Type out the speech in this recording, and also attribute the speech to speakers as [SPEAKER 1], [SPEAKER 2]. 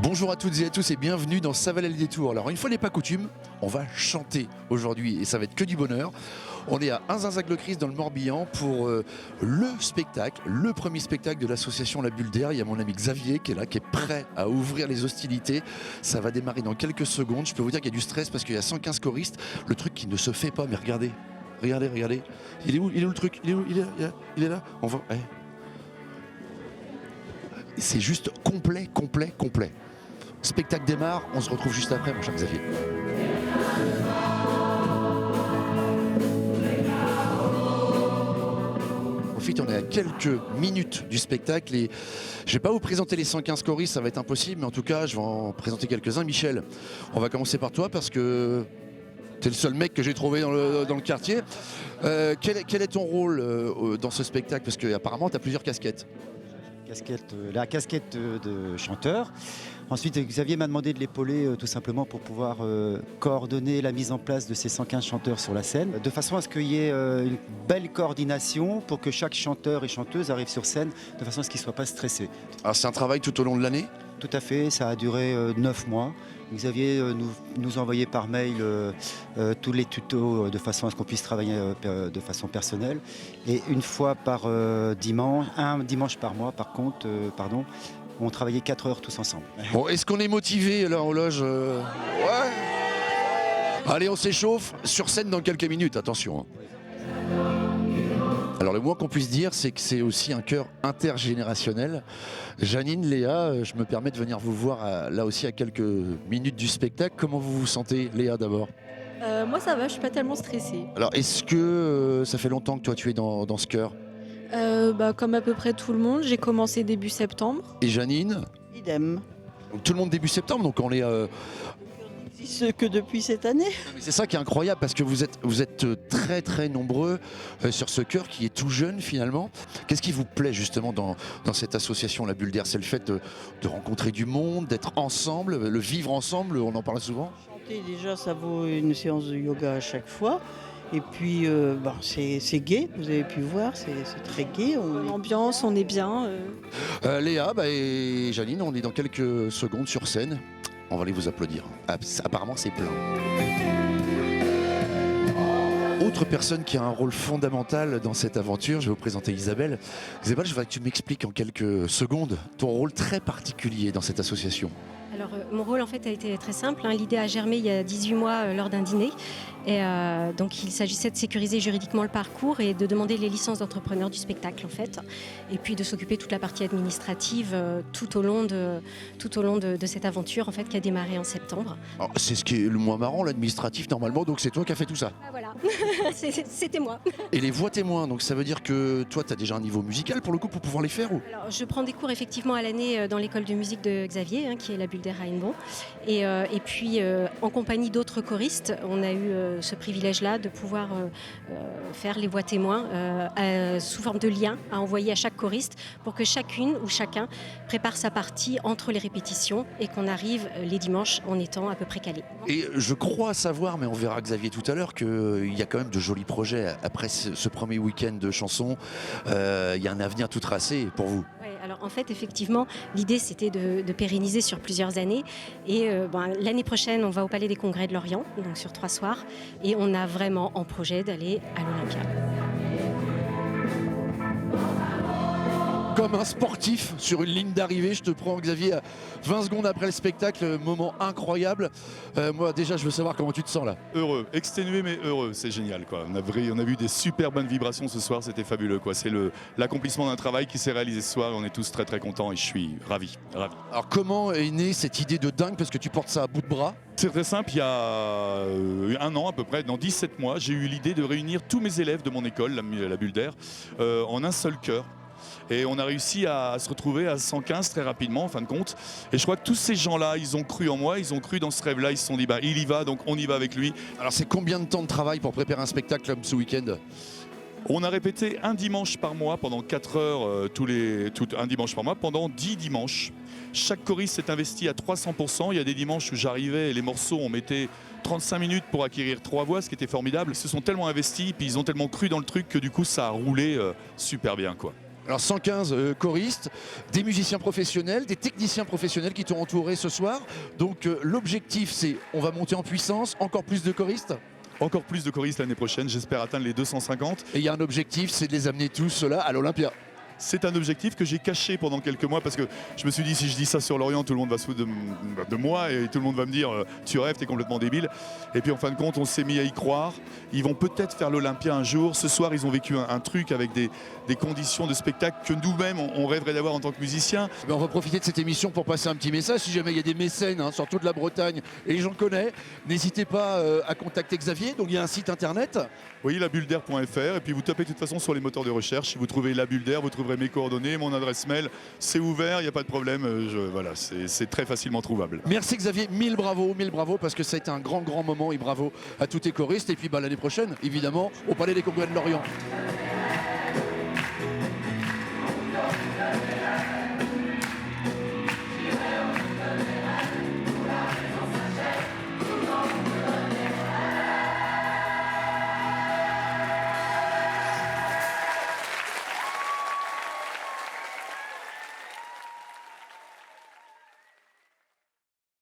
[SPEAKER 1] Bonjour à toutes et à tous et bienvenue dans Ça valait le détour. Alors une fois n'est pas coutume, on va chanter aujourd'hui et ça va être que du bonheur. On est à Inzinzac-le-Christ dans le Morbihan pour le premier spectacle de l'association La Bulle d'Air. Il y a mon ami Xavier qui est là, qui est prêt à ouvrir les hostilités. Ça va démarrer dans quelques secondes. Je peux vous dire qu'il y a du stress parce qu'il y a 115 choristes. Le truc qui ne se fait pas, mais regardez. Regardez. Il est où le truc? Il est où? Il est là. On va. Ouais. C'est juste complet. Spectacle démarre, on se retrouve juste après, mon cher Xavier. Ensuite, on est à quelques minutes du spectacle et je ne vais pas vous présenter les 115 choristes, ça va être impossible, mais en tout cas, je vais en présenter quelques-uns. Michel, on va commencer par toi parce que tu es le seul mec que j'ai trouvé dans le quartier. Quel est ton rôle dans ce spectacle? Parce qu'apparemment, tu as plusieurs casquettes.
[SPEAKER 2] La casquette de chanteur. Ensuite, Xavier m'a demandé de l'épauler tout simplement pour pouvoir coordonner la mise en place de ces 115 chanteurs sur la scène, de façon à ce qu'il y ait une belle coordination pour que chaque chanteur et chanteuse arrive sur scène de façon à ce qu'ils ne soient pas stressés.
[SPEAKER 1] Alors c'est un travail tout au long de l'année?
[SPEAKER 2] Tout à fait, ça a duré 9 mois. Xavier nous envoyait par mail tous les tutos de façon à ce qu'on puisse travailler de façon personnelle. Et une fois par dimanche, un dimanche par mois par contre, on travaillait 4 heures tous ensemble.
[SPEAKER 1] Bon, est-ce qu'on est motivé là en loge? Ouais. Allez, on s'échauffe sur scène dans quelques minutes, attention. Alors le moins qu'on puisse dire, c'est que c'est aussi un chœur intergénérationnel. Janine, Léa, je me permets de venir vous voir là aussi à quelques minutes du spectacle. Comment vous vous sentez, Léa, d'abord?
[SPEAKER 3] Moi ça va, je suis pas tellement stressée.
[SPEAKER 1] Alors est-ce que ça fait longtemps que toi tu es dans ce chœur?
[SPEAKER 3] Comme à peu près tout le monde, j'ai commencé début septembre.
[SPEAKER 1] Et Janine?
[SPEAKER 4] Idem.
[SPEAKER 1] Donc, tout le monde début septembre, donc on est...
[SPEAKER 4] Ce que depuis cette année.
[SPEAKER 1] C'est ça qui est incroyable parce que vous êtes très nombreux sur ce chœur qui est tout jeune finalement. Qu'est-ce qui vous plaît justement dans cette association La Bulle d'Air? C'est le fait de rencontrer du monde, d'être ensemble, le vivre ensemble, on en parle souvent.
[SPEAKER 4] Chanter déjà, ça vaut une séance de yoga à chaque fois. Et puis c'est gai, vous avez pu voir, c'est très gai.
[SPEAKER 3] L'ambiance, on est bien.
[SPEAKER 1] Léa et Janine, on est dans quelques secondes sur scène. On va aller vous applaudir. Apparemment, c'est plein. Autre personne qui a un rôle fondamental dans cette aventure, je vais vous présenter Isabelle. Isabelle, je voudrais que tu m'expliques en quelques secondes ton rôle très particulier dans cette association.
[SPEAKER 5] Alors, mon rôle en fait a été très simple. L'idée a germé il y a 18 mois lors d'un dîner. Et donc il s'agissait de sécuriser juridiquement le parcours et de demander les licences d'entrepreneurs du spectacle en fait. Et puis de s'occuper de toute la partie administrative tout au long de cette aventure en fait qui a démarré en septembre.
[SPEAKER 1] Alors, c'est ce qui est le moins marrant, l'administratif normalement, donc c'est toi qui as fait tout ça.
[SPEAKER 5] Ah, voilà, c'était moi.
[SPEAKER 1] Et les voix témoins, donc ça veut dire que toi tu as déjà un niveau musical pour le coup pour pouvoir les faire ou...
[SPEAKER 5] Alors, je prends des cours effectivement à l'année dans l'école de musique de Xavier, qui est la Bulle d'Air à Hennebont. Et puis en compagnie d'autres choristes, on a eu ce privilège-là de pouvoir faire les voix témoins sous forme de liens à envoyer à chaque choriste pour que chacune ou chacun prépare sa partie entre les répétitions et qu'on arrive les dimanches en étant à peu près calé.
[SPEAKER 1] Et je crois savoir, mais on verra Xavier tout à l'heure, qu'il y a quand même de jolis projets après ce premier week-end de chansons. Il y a un avenir tout tracé pour vous.
[SPEAKER 5] Ouais, alors en fait, effectivement, l'idée c'était de pérenniser sur plusieurs années. Et l'année prochaine, on va au Palais des Congrès de Lorient, donc sur 3 soirs. Et on a vraiment en projet d'aller à l'Olympia.
[SPEAKER 1] Comme un sportif sur une ligne d'arrivée, je te prends Xavier à 20 secondes après le spectacle, moment incroyable. Moi déjà je veux savoir comment tu te sens là.
[SPEAKER 6] Heureux, exténué mais heureux, c'est génial quoi. On a vu des super bonnes vibrations ce soir, c'était fabuleux quoi. C'est l'accomplissement d'un travail qui s'est réalisé ce soir et on est tous très contents et je suis ravi.
[SPEAKER 1] Alors comment est née cette idée de dingue parce que tu portes ça à bout de bras?
[SPEAKER 6] C'est très simple, il y a 1 an à peu près, dans 17 mois, j'ai eu l'idée de réunir tous mes élèves de mon école, la Bulle d'Air, en un seul chœur. Et on a réussi à se retrouver à 115 très rapidement en fin de compte. Et je crois que tous ces gens-là, ils ont cru en moi, ils ont cru dans ce rêve-là, ils se sont dit il y va, donc on y va avec lui.
[SPEAKER 1] Alors c'est combien de temps de travail pour préparer un spectacle comme ce week-end?
[SPEAKER 6] On a répété un dimanche par mois pendant 4 heures, un dimanche par mois, pendant 10 dimanches. Chaque choriste s'est investi à 300%. Il y a des dimanches où j'arrivais et les morceaux, on mettait 35 minutes pour acquérir 3 voix, ce qui était formidable. Ils se sont tellement investis, puis ils ont tellement cru dans le truc que du coup ça a roulé super bien quoi.
[SPEAKER 1] Alors 115 choristes, des musiciens professionnels, des techniciens professionnels qui t'ont entouré ce soir. Donc l'objectif c'est, on va monter en puissance, encore plus de choristes.
[SPEAKER 6] Encore plus de choristes l'année prochaine, j'espère atteindre les 250.
[SPEAKER 1] Et il y a un objectif, c'est de les amener tous ceux-là à l'Olympia.
[SPEAKER 6] C'est un objectif que j'ai caché pendant quelques mois parce que je me suis dit si je dis ça sur Lorient, tout le monde va se foutre de moi et tout le monde va me dire tu rêves, t'es complètement débile. Et puis en fin de compte, on s'est mis à y croire. Ils vont peut-être faire l'Olympia un jour. Ce soir, ils ont vécu un truc avec des conditions de spectacle que nous-mêmes, on rêverait d'avoir en tant que musiciens.
[SPEAKER 1] On va profiter de cette émission pour passer un petit message. Si jamais il y a des mécènes, sur toute la Bretagne, et j'en connais, n'hésitez pas à contacter Xavier. Donc il y a un site internet.
[SPEAKER 6] Oui, labulder.fr. Et puis vous tapez de toute façon sur les moteurs de recherche. Si vous trouvez La Bulder, vous trouverez mes coordonnées, mon adresse mail. C'est ouvert, il n'y a pas de problème. Voilà, c'est très facilement trouvable.
[SPEAKER 1] Merci Xavier, mille bravo, parce que ça a été un grand moment. Et bravo à tous tes choristes. Et puis l'année prochaine, évidemment, au Palais des Congrès de Lorient.